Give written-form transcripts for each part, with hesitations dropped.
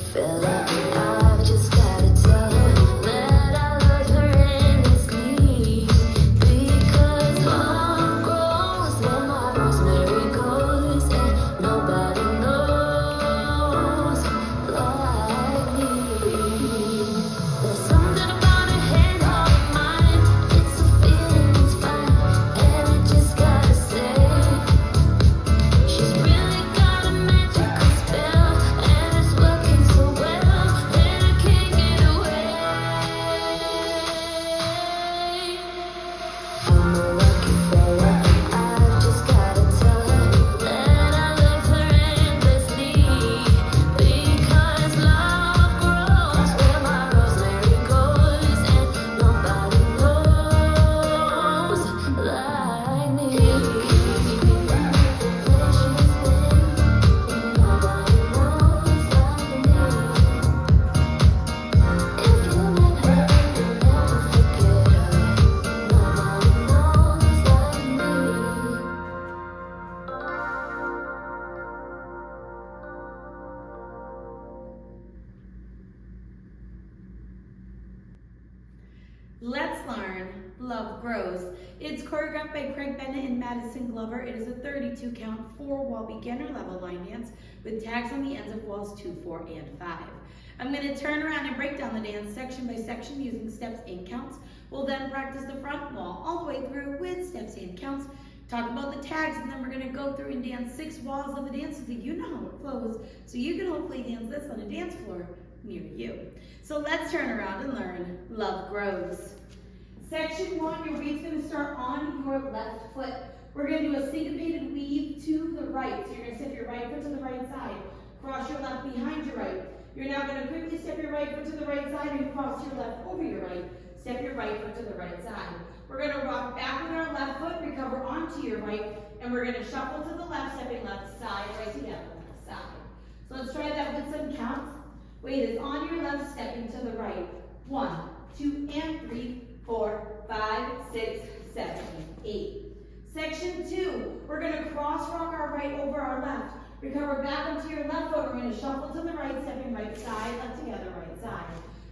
feel it. I've just gotta tell her that I love her endlessly. Because love grows where my rosemary goes, and nobody knows like me. There's something about her head, heart, and mind. It's a feeling, it's fine, and I just gotta say, she's really got a magical spell, and it's working so well, and I can't get away. I'm a lucky fella. I've just gotta tell her that I love her endlessly. Because love grows where my rosemary goes, and nobody knows like me. Let's learn Love Grows. It's choreographed by Craig Bennett and Maddison Glover. It is a 32 count, 4-wall beginner level line dance with tags on the ends of walls 2, 4, and 5. I'm going to turn around and break down the dance section by section using steps and counts. We'll then practice the front wall all the way through with steps and counts, talk about the tags, and then we're going to go through and dance 6 walls of the dance so that you know how it flows, so you can hopefully dance this on a dance floor near you. So let's turn around and learn Love Grows. Section 1, your weave's going to start on your left foot. We're going to do a syncopated weave to the right. So you're going to step your right foot to the right side, cross your left behind your right. You're now going to quickly step your right foot to the right side and cross your left over your right. Step your right foot to the right side. We're going to rock back with our left foot, recover onto your right, and we're going to shuffle to the left, stepping left side, right together, left side. So let's try that with some counts. Weight is on your left, stepping to the right. 1, 2, and 3, 4, 5, 6, 7, 8. Section 2, we're going to cross rock our right over our left. Recover back onto your left foot. We're going to shuffle to the right, stepping right side, left together, right side.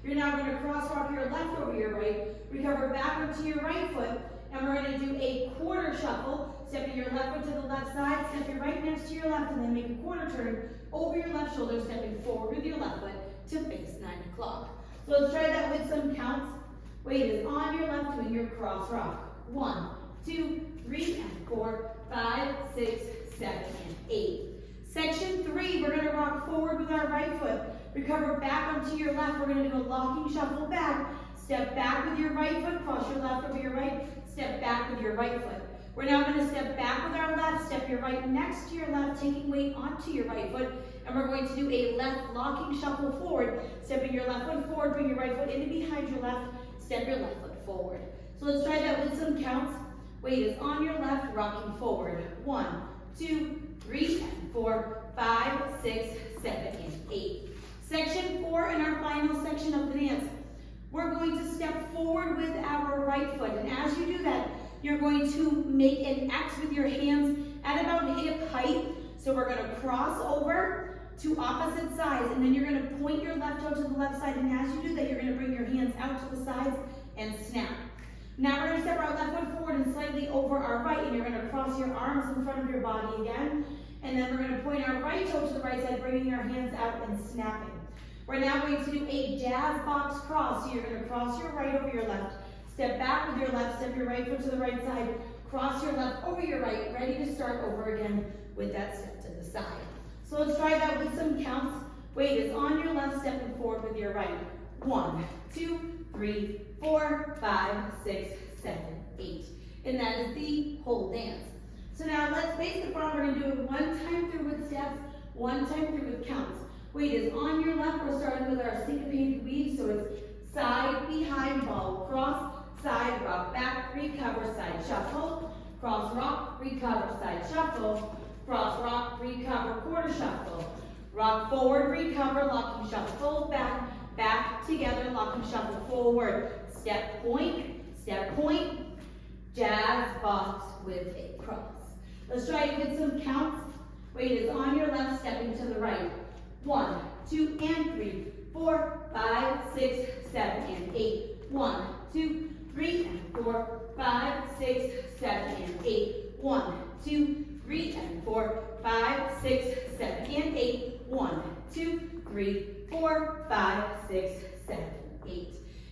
You're now going to cross rock your left over your right. Recover back onto your right foot, and we're going to do a quarter shuffle, stepping your left foot to the left side, step your right next to your left, and then make a quarter turn over your left shoulder, stepping forward with your left foot to face 9 o'clock. So let's try that with some counts. Weight is on your left, doing your cross rock. 1, 2, 3, and 4, 5, 6, 7, and 8. Section 3, we're going to rock forward with our right foot. Recover back onto your left. We're going to do a locking shuffle back. Step back with your right foot, cross your left over your right, step back with your right foot. We're now going to step back with our left, step your right next to your left, taking weight onto your right foot, and we're going to do a left locking shuffle forward, stepping your left foot forward, bring your right foot in behind your left, step your left foot forward. So let's try that with some counts. Weight is on your left, rocking forward. 1, 2, 3, and 4, 5, 6, 7, and 8. Section 4 in our final section of the dance. We're going to step forward with our right foot, and as you do that, you're going to make an X with your hands at about hip height. So we're going to cross over to opposite sides, and then you're going to point your left toe to the left side, and as you do that, you're going to bring your hands out to the sides and snap. Now we're going to step our left foot forward and slightly over our right, and you're going to cross your arms in front of your body again, and then we're going to point our right toe to the right side, bringing our hands out and snapping. We're now going to do a jazz box cross. So you're going to cross your right over your left, step back with your left, step your right foot to the right side, cross your left over your right, ready to start over again with that step to the side. So let's try that with some counts. Weight is on your left, stepping forward with your right. 1, 2, 3, 4, 5, 6, 7, 8. And that is the whole dance. So now let's face the front. We're going to do it one time through with steps, one time through with counts. Weight is on your left. We're starting with our syncopated weave. So it's side, behind, ball, cross, side, rock, back, recover, side, shuffle, cross, rock, recover, side, shuffle, cross, rock, recover, quarter shuffle, rock forward, recover, locking shuffle, back, back, together, locking shuffle, forward, step point, jazz box with a cross. Let's try it with some counts. Weight is on your left, stepping to the right. 1, 2, and 3, 4, 5, 6, 7, and 8. 1, 2, 3, and 4, 5, 6, 7, and 8. 1, 2, 3, and 4, 5, 6, 7, and 8. 1, 2, 3, 4, 5, 6, 7, 8.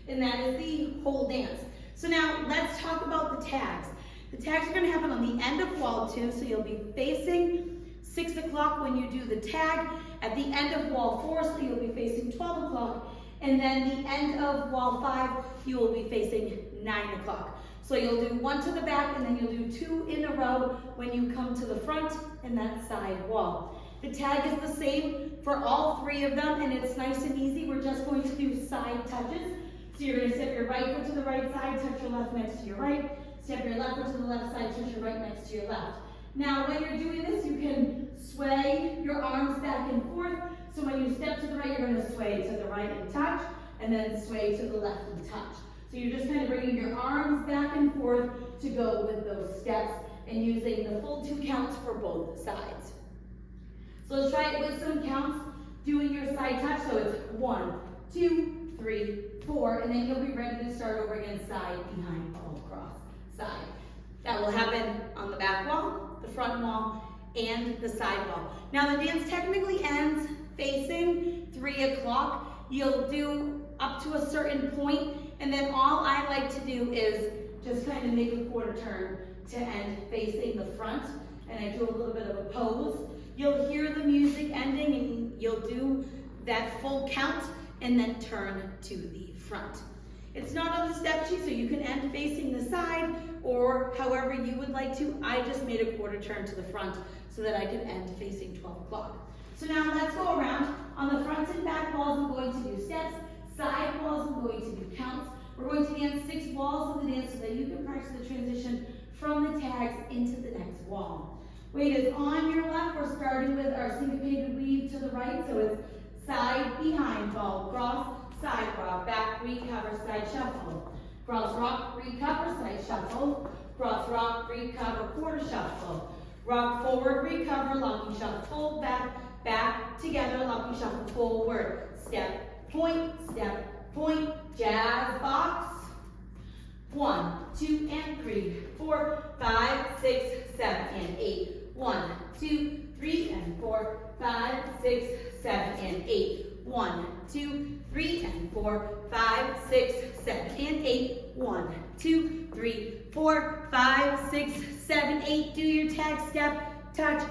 And that is the whole dance. So now let's talk about the tags. The tags are going to happen on the end of wall 2, so you'll be facing 6 o'clock when you do the tag. At the end of wall 4, so you'll be facing 12 o'clock. And then the end of wall 5, you will be facing 9 o'clock. So you'll do 1 to the back, and then you'll do 2 in a row when you come to the front and that side wall. The tag is the same for all 3 of them, and it's nice and easy. We're just going to do side touches. So you're going to step your right foot to the right side, touch your left next to your right. Step your left foot to the left side, touch your right next to your left. Now, when you're doing this, you can sway your arms back and forth. So when you step to the right, you're going to sway to the right and touch, and then sway to the left and touch. So you're just kind of bringing your arms back and forth to go with those steps and using the full 2 counts for both sides. So let's try it with some counts, doing your side touch. So it's 1, 2, 3, 4, and then you'll be ready to start over again, side, behind, all across, side. That will happen on the back wall, the front wall, and the side wall. Now the dance technically ends facing 3 o'clock. You'll do up to a certain point, and then all I like to do is just kind of make a quarter turn to end facing the front, and I do a little bit of a pose. You'll hear the music ending, and you'll do that full count, and then turn to the front. It's not on the step sheet, so you can end facing the side, or however you would like to. I just made a quarter turn to the front so that I can end facing 12 o'clock. So now let's go around. On the front and back walls, I'm going to do steps. Side walls, I'm going to do counts. We're going to dance 6 walls of the dance so that you can practice the transition from the tags into the next wall. Weight is on your left. We're starting with our syncopated weave to the right. So it's side, behind, ball, cross, side rock, back, recover, side shuffle. Cross rock, recover, side shuffle. Cross rock, recover, quarter shuffle. Rock forward, recover, locking shuffle, back, back, together, locking shuffle, forward. Step, point, jazz box. 1, 2, and 3, 4, 5, 6, 7, and 8. 1, 2, 3, and 4, 5, 6, 7, and 8. 1, 2, 3, and 4, 5, 6, 7, and 8. 1, 2, 3, 4, 5, 6, 7, 8. Do your tag, step, touch,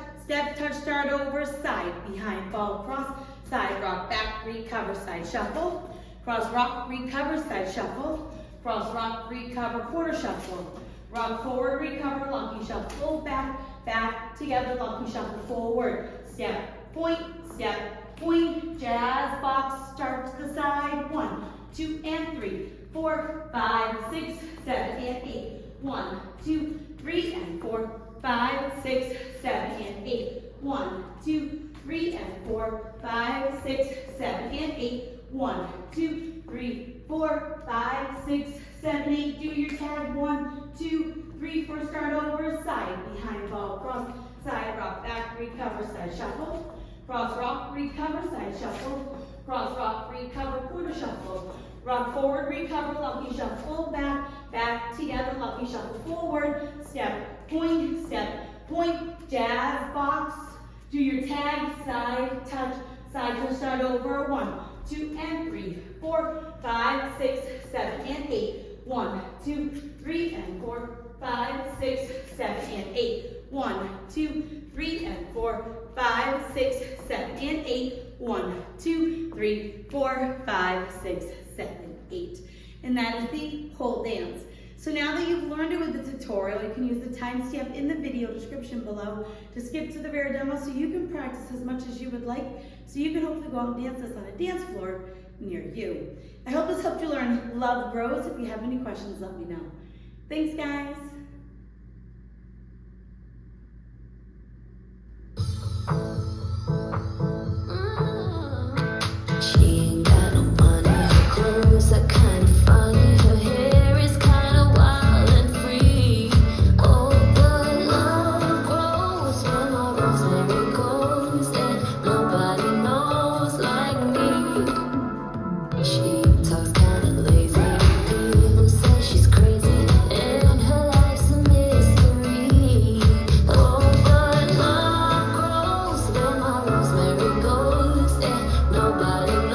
start over, side, behind, ball, cross, side, rock, back, recover, side shuffle. Cross, rock, recover, side shuffle. Cross, rock, recover, quarter shuffle. Rock forward, recover, locking shuffle, back, back, together, locking shuffle, forward. Step, point, jazz box, start to the side. 1, 2, and 3, 4, 5, 6, 7, and 8. 1, 2, 3, and 4, 5, 6, 7, and 8. 1, 2, 3, and 4, 5, 6, 7, and 8. 1, 2, 3, 4, 5, 6, 7, 8. Do your tag. 1, 2, 3, 4. Start over. Side, behind, ball, cross, side, rock, back, recover, side shuffle. Cross, rock, recover, side shuffle. Cross, rock, recover, quarter shuffle. Rock forward, recover, locking shuffle, back, back, together, locking shuffle, forward. Step, point, jazz box. Do your tag, side touch, start over. 1, 2, and 3, 4, 5, 6, 7, and 8. 1, 2, 3, and 4, 5, 6, 7, and 8. 1, 2, 3, and 4, 5, 6, 7, and 8. 1, 2, 3, 4, 5, 6, 7, 8. And that is the whole dance. So now that you've learned it with the tutorial, you can use the timestamp in the video description below to skip to the very demo so you can practice as much as you would like, so you can hopefully go out and dance this on a dance floor near you. I hope this helped you learn Love Grows. If you have any questions, let me know. Thanks, guys. She ain't got no money, her clothes are kinda funny, her hair is kinda wild and free. Oh, but love grows when my rosemary goes, and nobody knows like body